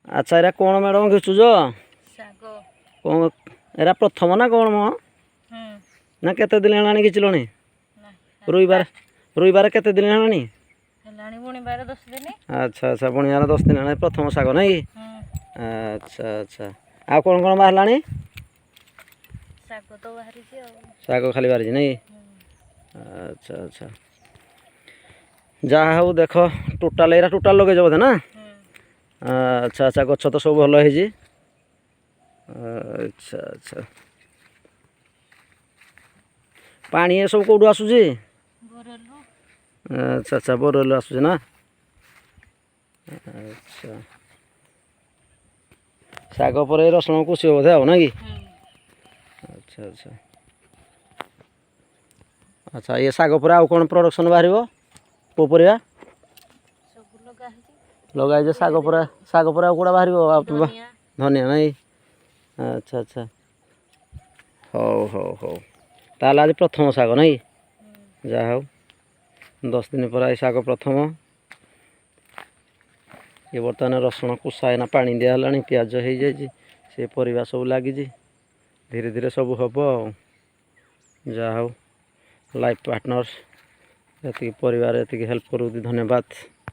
अच्छा एरा कौन मैडम घिचुज कौन एरा प्रथम ना कौन मो ना केते दिन हेलानी घिचलणी रुईबार केते दिन हेलानी अच्छा अच्छा बुणिबार 10 दिन हेलानी प्रथम साग नहीं अच्छा अच्छा आ कौन कौन बाहरलानी साग खाली बाहरी नहीं अच्छा अच्छा जहाँ हूँ देख टोटाल एरा टोटाल लगे बोधे ना अच्छा अच्छा गछ तो सब भल है अच्छा अच्छा पानी ये सब कौटू आसूसी अच्छा अच्छा बोरवेल आसूसी ना अच्छा साग पर रसुण कुशी बोधे आ ना कि अच्छा अच्छा अच्छा ये साग पर आउ कौन प्रोडक्शन बाहर को परिया लगे साग पर आउ कौड़ा बाहर धनिया नहीं अच्छा अच्छा हौ हौ हौ ताल आज प्रथम साग नहीं जा हूँ 10 दिन पर आई साग प्रथम ये बर्तमान रसुण कुसा एना पानी दिहला पियाज हो जाए से परिवा सब लगी धीरे धीरे सब हम जा हूँ लाइफ पार्टनर ये परिवार ये हेल्प करूँ धन्यवाद।